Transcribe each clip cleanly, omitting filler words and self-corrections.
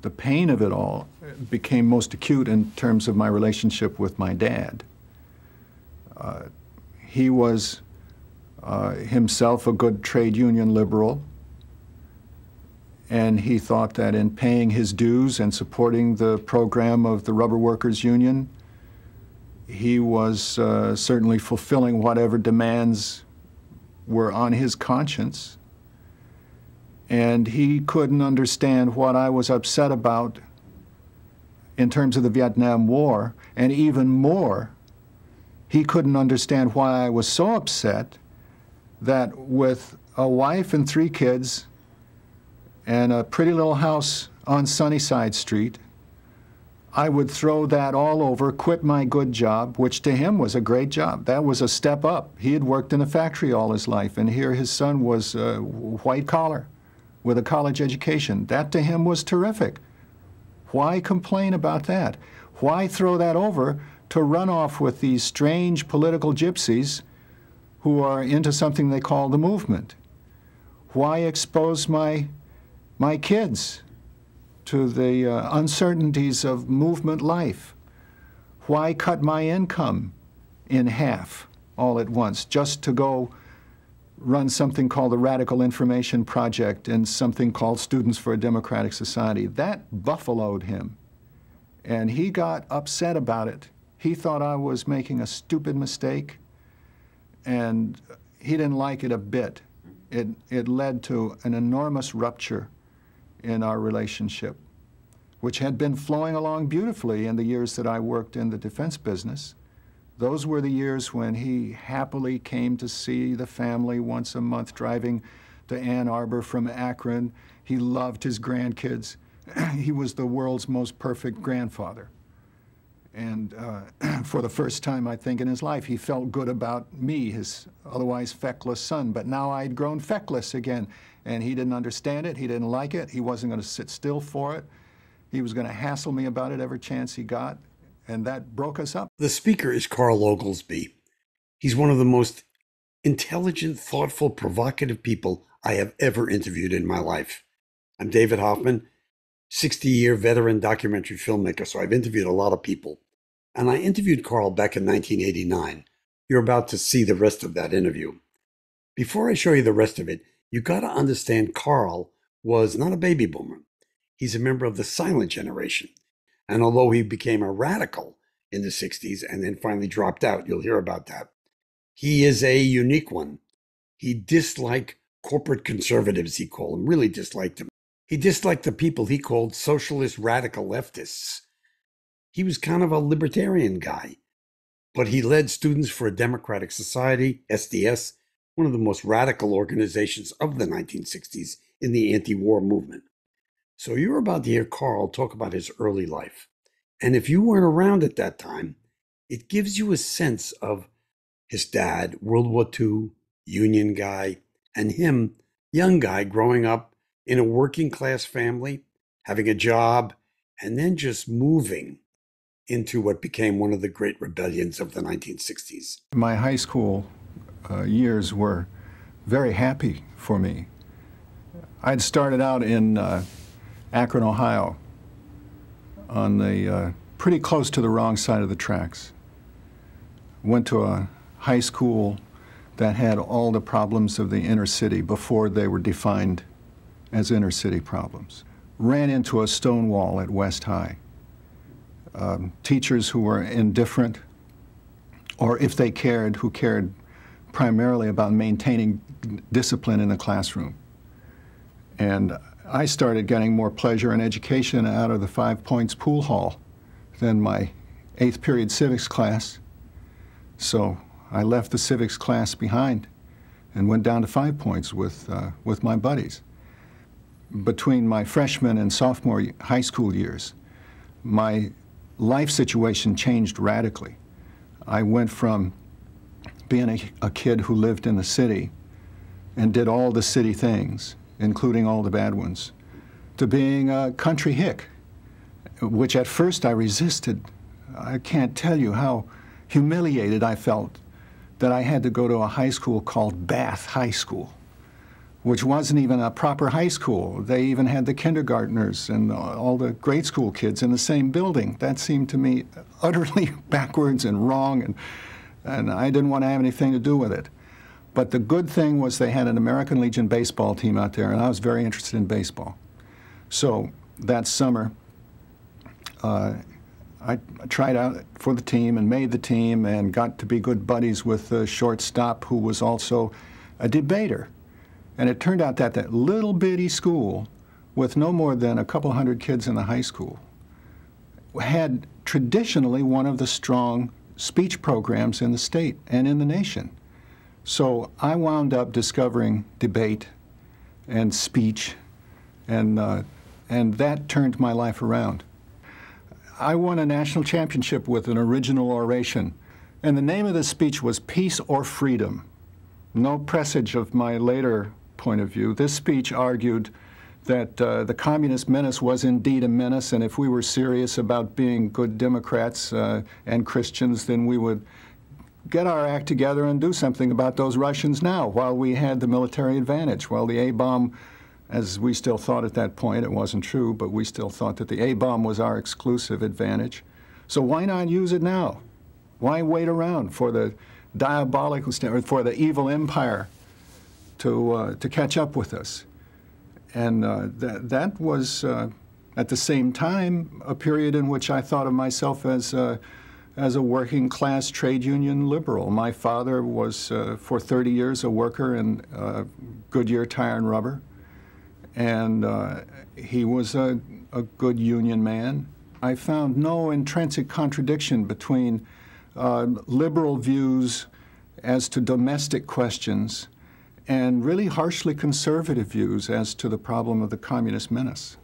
the pain of it all became most acute in terms of my relationship with my dad. He was himself a good trade union liberal, and he thought that in paying his dues and supporting the program of the Rubber Workers Union, he was certainly fulfilling whatever demands were on his conscience. And he couldn't understand what I was upset about in terms of the Vietnam War, and even more, he couldn't understand why I was so upset that with a wife and 3 kids and a pretty little house on Sunnyside Street, I would throw that all over, quit my good job, which to him was a great job. That was a step up. He had worked in a factory all his life, and here his son was white collar with a college education. That to him was terrific. Why complain about that? Why throw that over to run off with these strange political gypsies who are into something they call the movement? Why expose my kids to the uncertainties of movement life? Why cut my income in half all at once just to go run something called the Radical Information Project and something called Students for a Democratic Society? That buffaloed him, and he got upset about it. He thought I was making a stupid mistake, and he didn't like it a bit. It led to an enormous rupture in our relationship, which had been flowing along beautifully in the years that I worked in the defense business. Those were the years when he happily came to see the family once a month, driving to Ann Arbor from Akron. He loved his grandkids. He was the world's most perfect grandfather. And for the first time, I think, in his life, he felt good about me, his otherwise feckless son. But now I'd grown feckless again, and he didn't understand it. He didn't like it. He wasn't going to sit still for it. He was going to hassle me about it every chance he got, and that broke us up. The speaker is Carl Oglesby. He's one of the most intelligent, thoughtful, provocative people I have ever interviewed in my life. I'm David Hoffman, 60-year veteran documentary filmmaker, so I've interviewed a lot of people. And I interviewed Carl back in 1989. You're about to see the rest of that interview. Before I show you the rest of it, you got to understand Carl was not a baby boomer. He's a member of the silent generation. And although he became a radical in the 60s and then finally dropped out, you'll hear about that, he is a unique one. He disliked corporate conservatives, he called them, really disliked them. He disliked the people he called socialist radical leftists. He was kind of a libertarian guy, but he led Students for a Democratic Society, SDS, one of the most radical organizations of the 1960s in the anti-war movement. So you're about to hear Carl talk about his early life. And if you weren't around at that time, it gives you a sense of his dad, World War II, union guy, and him, young guy growing up in a working class family, having a job, and then just moving into what became one of the great rebellions of the 1960s. My high school years were very happy for me. I'd started out in Akron, Ohio, on the pretty close to the wrong side of the tracks. Went to a high school that had all the problems of the inner city before they were defined as inner city problems. Ran into a stone wall at West High. Teachers who were indifferent, or if they cared, who cared primarily about maintaining discipline in the classroom. And I started getting more pleasure and education out of the 5 Points pool hall than my 8th period civics class. So I left the civics class behind and went down to 5 Points with my buddies. Between my freshman and sophomore high school years, my life situation changed radically. I went from being a kid who lived in the city and did all the city things, including all the bad ones, to being a country hick, which at first I resisted. I can't tell you how humiliated I felt that I had to go to a high school called Bath High School, which wasn't even a proper high school. They even had the kindergartners and all the grade school kids in the same building. That seemed to me utterly backwards and wrong, and I didn't want to have anything to do with it. But the good thing was they had an American Legion baseball team out there, and I was very interested in baseball. So that summer, I tried out for the team and made the team and got to be good buddies with the shortstop, who was also a debater. And it turned out that that little bitty school, with no more than a couple hundred kids in the high school, had traditionally one of the strong speech programs in the state and in the nation. So I wound up discovering debate and speech, and that turned my life around. I won a national championship with an original oration, and the name of the speech was Peace or Freedom. No presage of my later point of view. This speech argued that the communist menace was indeed a menace, and if we were serious about being good Democrats and Christians, then we would get our act together and do something about those Russians now, while we had the military advantage, while the A-bomb, as we still thought at that point, it wasn't true, but we still thought that the A-bomb was our exclusive advantage. So why not use it now? Why wait around for the diabolical, for the evil empire to catch up with us? And that was, at the same time, a period in which I thought of myself as a working class trade union liberal. My father was, for 30 years, a worker in Goodyear Tire and Rubber. And he was a good union man. I found no intrinsic contradiction between liberal views as to domestic questions and really harshly conservative views as to the problem of the communist menace.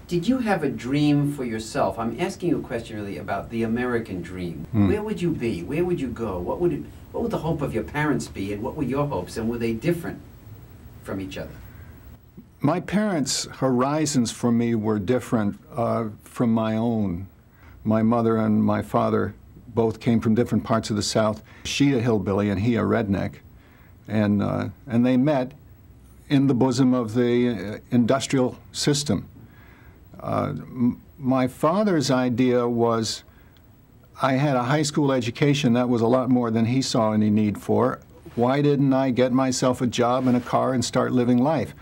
Did you have a dream for yourself? I'm asking you a question really about the American dream. Where would you be? Where would you go? What would the hope of your parents be, and what were your hopes, and were they different from each other? My parents' horizons for me were different from my own. My mother and my father both came from different parts of the South. She a hillbilly and he a redneck. And they met in the bosom of the industrial system. My father's idea was, I had a high school education. That was a lot more than he saw any need for. Why didn't I get myself a job and a car and start living life?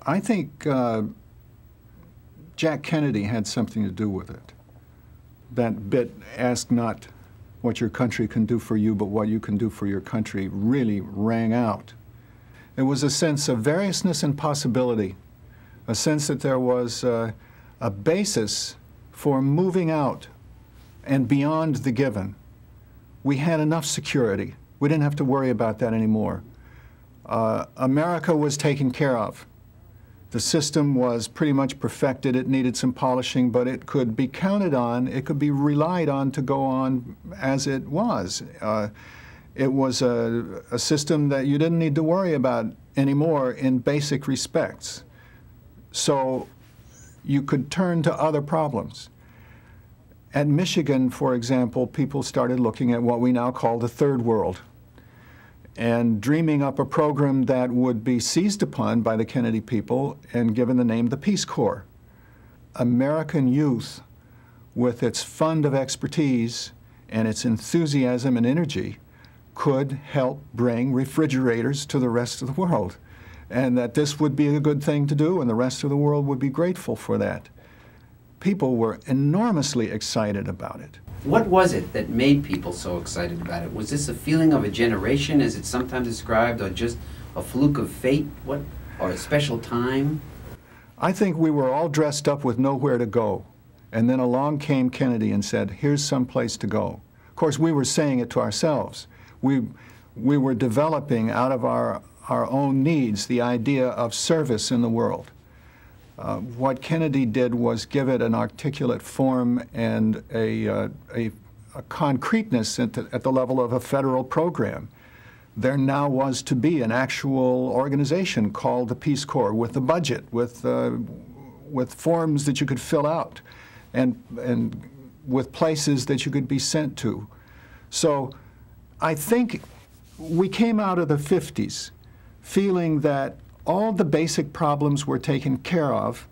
I think Jack Kennedy had something to do with it. That bit, ask not what your country can do for you, but what you can do for your country, really rang out. It was a sense of variousness and possibility, a sense that there was a basis for moving out and beyond the given. We had enough security. We didn't have to worry about that anymore. America was taken care of. The system was pretty much perfected. It needed some polishing, but it could be counted on, it could be relied on to go on as it was. It was a system that you didn't need to worry about anymore in basic respects. So you could turn to other problems. At Michigan, for example, people started looking at what we now call the Third World, and dreaming up a program that would be seized upon by the Kennedy people and given the name the Peace Corps. American youth, with its fund of expertise and its enthusiasm and energy, could help bring refrigerators to the rest of the world, and that this would be a good thing to do, and the rest of the world would be grateful for that. People were enormously excited about it. What was it that made people so excited about it? Was this a feeling of a generation, as it's sometimes described, or just a fluke of fate, or a special time? I think we were all dressed up with nowhere to go. And then along came Kennedy and said, here's some place to go. Of course, we were saying it to ourselves. We were developing out of our own needs the idea of service in the world. What Kennedy did was give it an articulate form and a concreteness at the level of a federal program. There now was to be an actual organization called the Peace Corps, with a budget, with forms that you could fill out, and with places that you could be sent to. So I think we came out of the 50s feeling that all the basic problems were taken care of,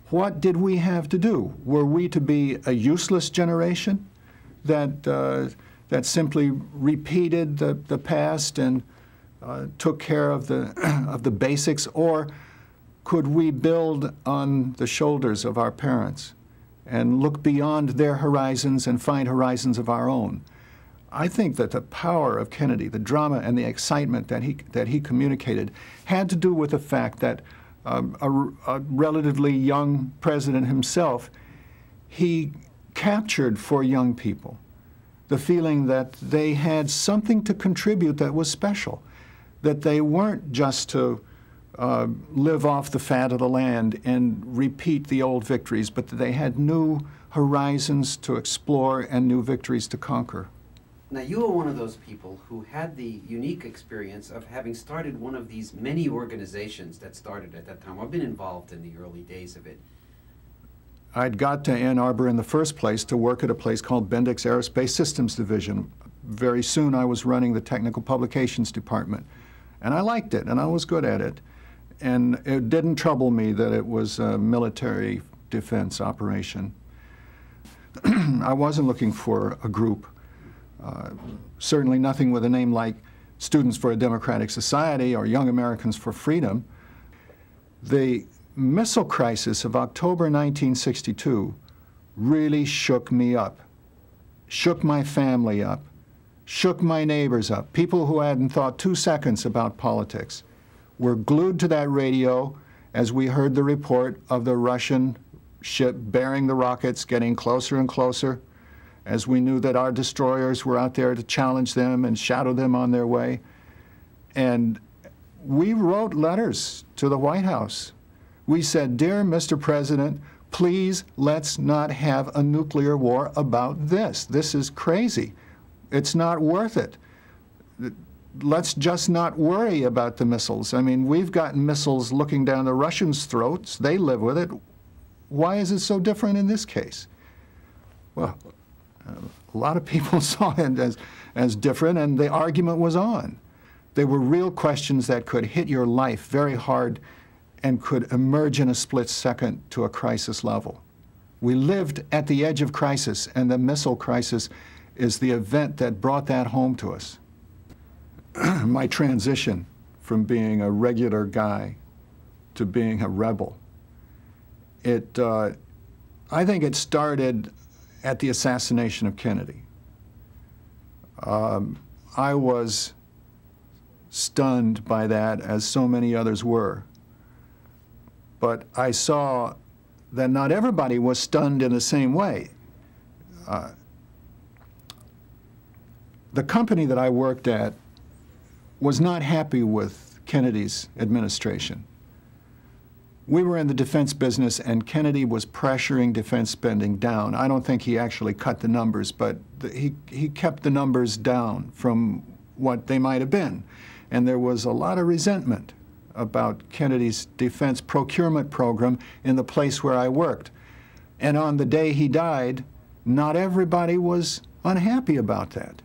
what did we have to do? Were we to be a useless generation that, that simply repeated the past and took care of the basics, or could we build on the shoulders of our parents and look beyond their horizons and find horizons of our own? I think that the power of Kennedy, the drama and the excitement that he communicated, had to do with the fact that a relatively young president himself, he captured for young people the feeling that they had something to contribute that was special, that they weren't just to live off the fat of the land and repeat the old victories, but that they had new horizons to explore and new victories to conquer. Now, you were one of those people who had the unique experience of having started one of these many organizations that started at that time. I've been involved in the early days of it. I'd got to Ann Arbor in the first place to work at a place called Bendix Aerospace Systems Division. Very soon I was running the technical publications department. And I liked it, and I was good at it. And it didn't trouble me that it was a military defense operation. I wasn't looking for a group. Certainly nothing with a name like Students for a Democratic Society or Young Americans for Freedom. The missile crisis of October 1962 really shook me up, shook my family up, shook my neighbors up. People who hadn't thought 2 seconds about politics were glued to that radio as we heard the report of the Russian ship bearing the rockets getting closer and closer, as we knew that our destroyers were out there to challenge them and shadow them on their way. And we wrote letters to the White House. We said, "Dear Mr. President, please let's not have a nuclear war about this. This is crazy. It's not worth it. Let's just not worry about the missiles. I mean, we've got missiles looking down the Russians' throats. They live with it. Why is it so different in this case?" Well, a lot of people saw it as different, and the argument was on. They were real questions that could hit your life very hard and could emerge in a split second to a crisis level. We lived at the edge of crisis, and the missile crisis is the event that brought that home to us. My transition from being a regular guy to being a rebel, I think it started at the assassination of Kennedy. I was stunned by that, as so many others were. But I saw that not everybody was stunned in the same way. The company that I worked at was not happy with Kennedy's administration. We were in the defense business, and Kennedy was pressuring defense spending down. I don't think he actually cut the numbers, but he kept the numbers down from what they might have been. And there was a lot of resentment about Kennedy's defense procurement program in the place where I worked. And on the day he died, not everybody was unhappy about that.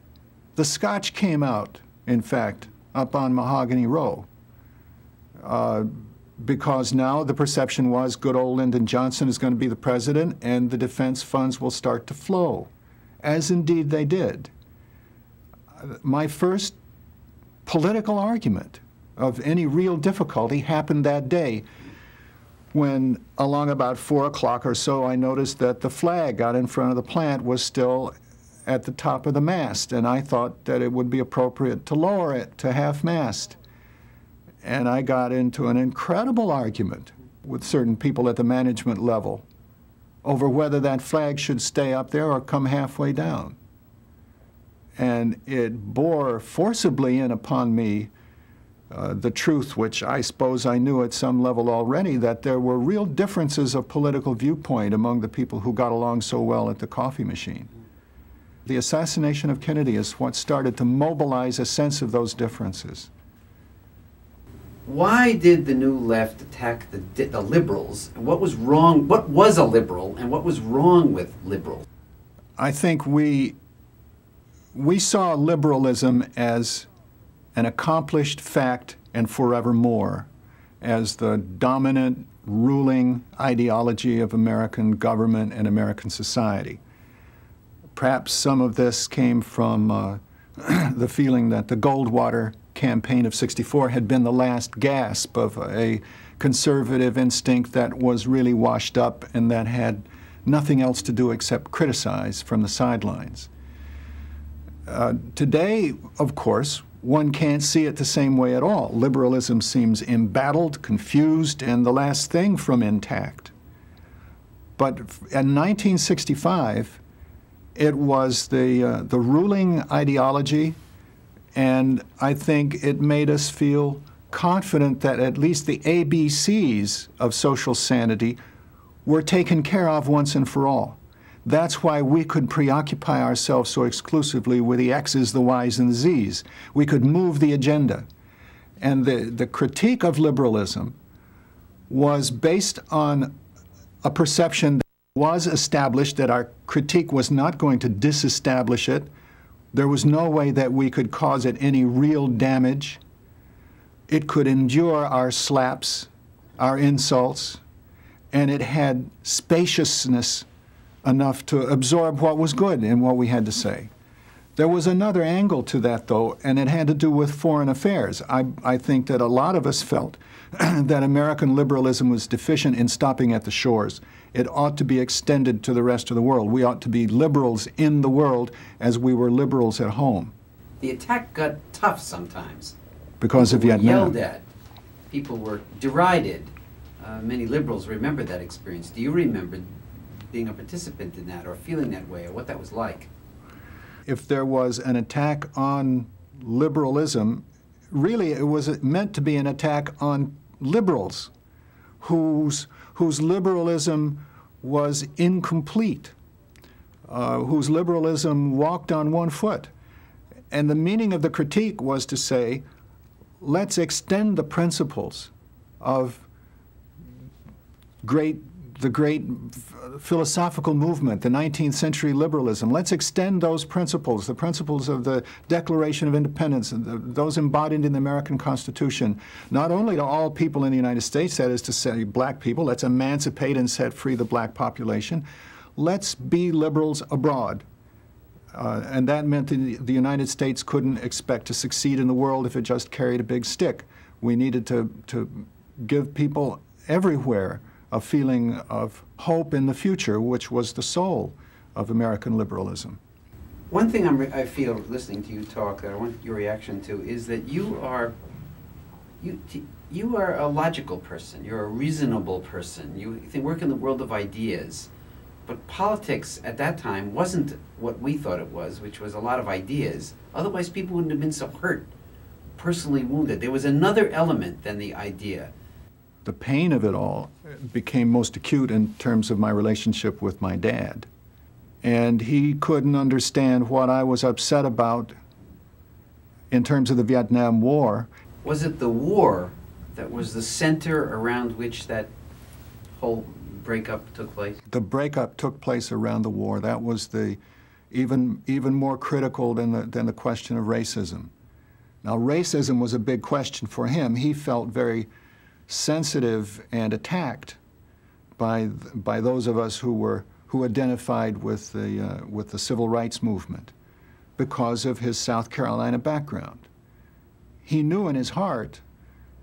The Scotch came out, in fact, up on Mahogany Row, because now the perception was good old Lyndon Johnson is going to be the president and the defense funds will start to flow, as indeed they did. My first political argument of any real difficulty happened that day when, along about 4 o'clock or so, I noticed that the flag out in front of the plant was still at the top of the mast, and I thought that it would be appropriate to lower it to half-mast. And I got into an incredible argument with certain people at the management level over whether that flag should stay up there or come halfway down. And it bore forcibly in upon me the truth, which I suppose I knew at some level already, that there were real differences of political viewpoint among the people who got along so well at the coffee machine. The assassination of Kennedy is what started to mobilize a sense of those differences. Why did the New Left attack the liberals? And what was wrong? What was a liberal, and what was wrong with liberals? I think we saw liberalism as an accomplished fact and forevermore, as the dominant ruling ideology of American government and American society. Perhaps some of this came from the feeling that the Goldwater campaign of '64 had been the last gasp of a conservative instinct that was really washed up and that had nothing else to do except criticize from the sidelines. Today, of course, one can't see it the same way at all. Liberalism seems embattled, confused, and the last thing from intact. But in 1965, it was the ruling ideology, and I think it made us feel confident that at least the ABCs of social sanity were taken care of once and for all. That's why we could preoccupy ourselves so exclusively with the X's, the Y's, and the Z's. We could move the agenda. And the critique of liberalism was based on a perception that was established, that our critique was not going to disestablish it. There was no way that we could cause it any real damage. It could endure our slaps, our insults, and it had spaciousness enough to absorb what was good in what we had to say. There was another angle to that, though, and it had to do with foreign affairs. I think that a lot of us felt that American liberalism was deficient in stopping at the shores. It ought to be extended to the rest of the world. We ought to be liberals in the world as we were liberals at home. The attack got tough sometimes. Because of Vietnam. Yelled at. People were derided. Many liberals remember that experience. Do you remember being a participant in that or feeling that way or what that was like? If there was an attack on liberalism, really it was meant to be an attack on liberals whose liberalism was incomplete, whose liberalism walked on one foot. And the meaning of the critique was to say, let's extend the principles of the great philosophical movement, the 19th century liberalism. Let's extend those principles, the principles of the Declaration of Independence, those embodied in the American Constitution, not only to all people in the United States, that is to say black people, let's emancipate and set free the black population. Let's be liberals abroad. And that meant that the United States couldn't expect to succeed in the world if it just carried a big stick. We needed to give people everywhere a feeling of hope in the future, which was the soul of American liberalism. One thing I feel listening to you talk that I want your reaction to is that you are a logical person. You're a reasonable person. You work in the world of ideas. But politics at that time wasn't what we thought it was, which was a lot of ideas. Otherwise, people wouldn't have been so hurt, personally wounded. There was another element than the idea. The pain of it all became most acute in terms of my relationship with my dad. And he couldn't understand what I was upset about in terms of the Vietnam War. Was it the war that was the center around which that whole breakup took place? The breakup took place around the war. That was the even more critical than the question of racism. Now, racism was a big question for him. He felt very sensitive and attacked by those of us who identified with the civil rights movement because of his South Carolina background. He knew in his heart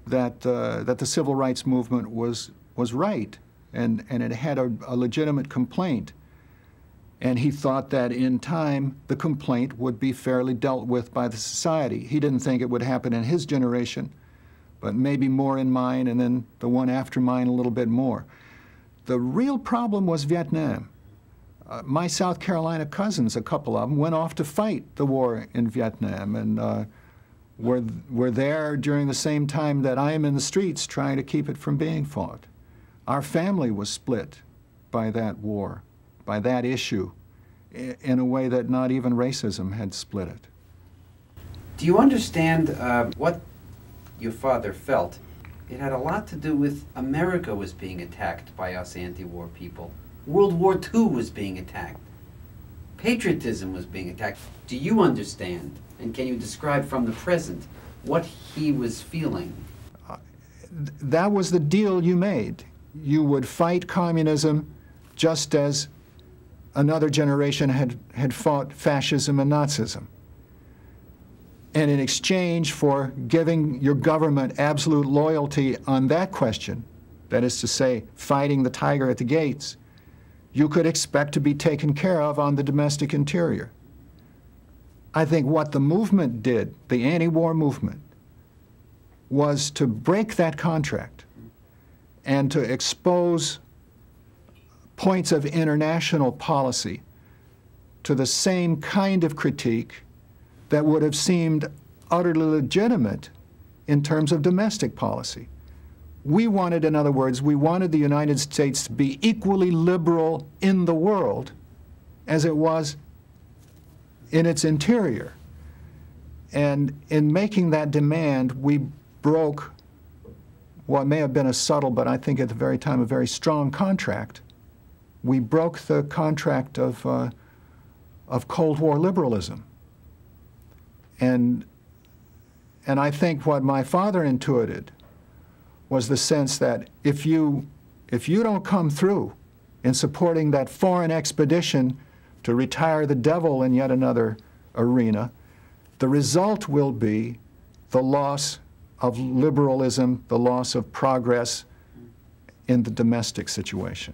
that the civil rights movement was right, and it had a legitimate complaint. And he thought that in time the complaint would be fairly dealt with by the society. He didn't think it would happen in his generation, but maybe more in mine, and then the one after mine a little bit more. The real problem was Vietnam. My South Carolina cousins, a couple of them, went off to fight the war in Vietnam, and were there during the same time that I am in the streets trying to keep it from being fought. Our family was split by that war, by that issue, in a way that not even racism had split it. Do you understand what your father felt? It had a lot to do with America was being attacked by us anti-war people. World War II was being attacked. Patriotism was being attacked. Do you understand, and can you describe from the present what he was feeling? that was the deal you made. You would fight communism just as another generation had fought fascism and Nazism. And in exchange for giving your government absolute loyalty on that question, that is to say, fighting the tiger at the gates, you could expect to be taken care of on the domestic interior. I think what the movement did, the anti-war movement, was to break that contract and to expose points of international policy to the same kind of critique that would have seemed utterly legitimate in terms of domestic policy. We wanted, in other words, we wanted the United States to be equally liberal in the world as it was in its interior. And in making that demand, we broke what may have been a subtle, but I think at the very time a very strong contract. We broke the contract of Cold War liberalism. And I think what my father intuited was the sense that if you don't come through in supporting that foreign expedition to retire the devil in yet another arena, the result will be the loss of liberalism, the loss of progress in the domestic situation.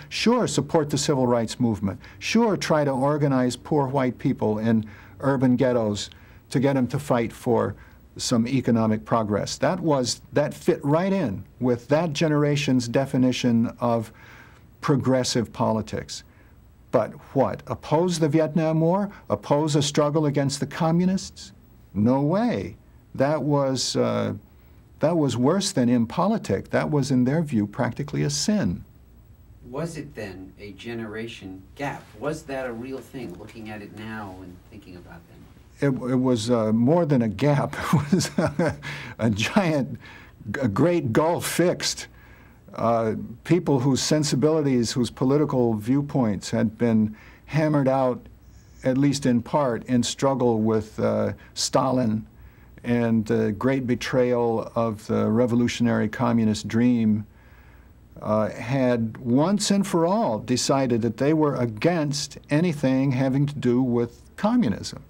Sure, support the civil rights movement. Sure, try to organize poor white people in urban ghettos to get them to fight for some economic progress. That fit right in with that generation's definition of progressive politics. But what? Oppose the Vietnam War? Oppose a struggle against the communists? No way. That was worse than impolitic. That was, in their view, practically a sin. Was it then a generation gap? Was that a real thing, looking at it now and thinking about them? It was more than a gap. It was a great gulf fixed. People whose sensibilities, whose political viewpoints had been hammered out, at least in part, in struggle with Stalin and the great betrayal of the revolutionary communist dream, had once and for all decided that they were against anything having to do with communism.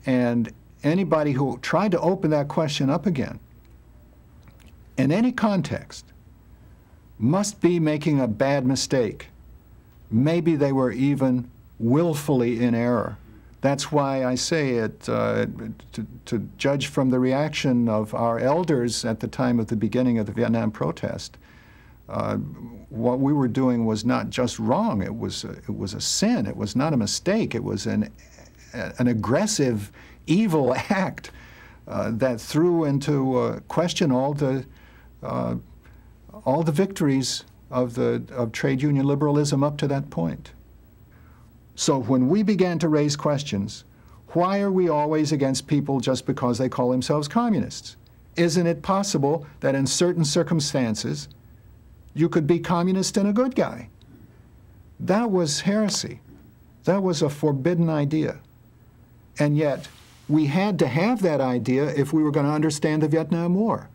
And anybody who tried to open that question up again, in any context, must be making a bad mistake. Maybe they were even willfully in error. That's why I say it, to judge from the reaction of our elders at the time of the beginning of the Vietnam protest, what we were doing was not just wrong, it was a sin, it was not a mistake, it was an aggressive, evil act that threw into question all the victories of trade union liberalism up to that point. So when we began to raise questions, why are we always against people just because they call themselves communists? Isn't it possible that in certain circumstances you could be communist and a good guy? That was heresy. That was a forbidden idea. And yet, we had to have that idea if we were going to understand the Vietnam War,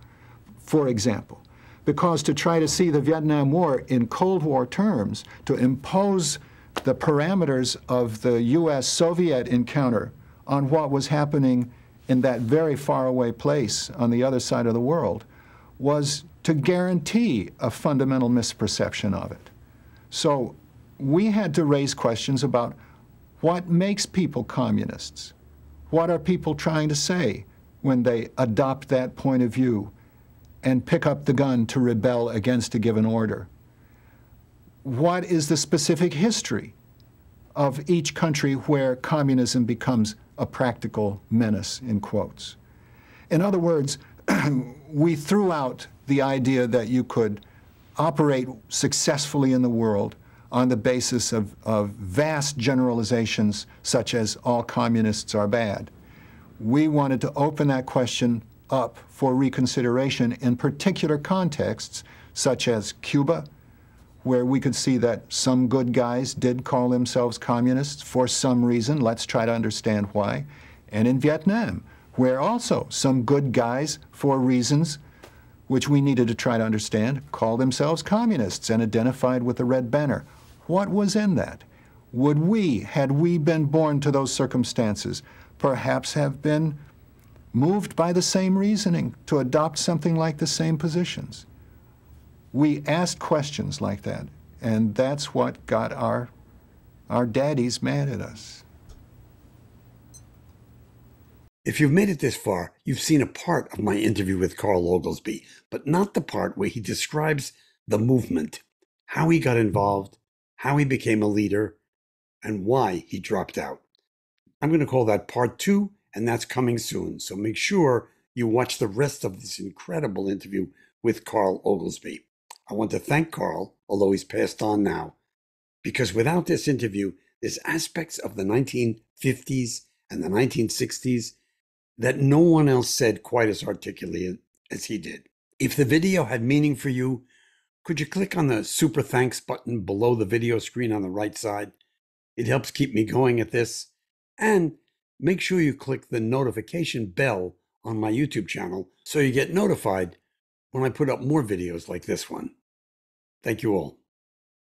for example. Because to try to see the Vietnam War in Cold War terms, to impose the parameters of the US-Soviet encounter on what was happening in that very faraway place on the other side of the world, was to guarantee a fundamental misperception of it. So we had to raise questions about what makes people communists? What are people trying to say when they adopt that point of view and pick up the gun to rebel against a given order? What is the specific history of each country where communism becomes a practical menace, in quotes? In other words, we threw out the idea that you could operate successfully in the world on the basis of vast generalizations such as all communists are bad. We wanted to open that question up for reconsideration in particular contexts such as Cuba, where we could see that some good guys did call themselves communists for some reason. Let's try to understand why. And in Vietnam, where also some good guys, for reasons which we needed to try to understand, called themselves communists and identified with the red banner. What was in that? Would we, had we been born to those circumstances, perhaps have been moved by the same reasoning to adopt something like the same positions? We asked questions like that, and that's what got our daddies mad at us. If you've made it this far, you've seen a part of my interview with Carl Oglesby, but not the part where he describes the movement, how he got involved, how he became a leader, and why he dropped out. I'm going to call that part 2, and that's coming soon. So make sure you watch the rest of this incredible interview with Carl Oglesby. I want to thank Carl, although he's passed on now, because without this interview, there's aspects of the 1950s and the 1960s that no one else said quite as articulately as he did. If the video had meaning for you, could you click on the super thanks button below the video screen on the right side? It helps keep me going at this. And make sure you click the notification bell on my YouTube channel so you get notified when I put up more videos like this one. Thank you all.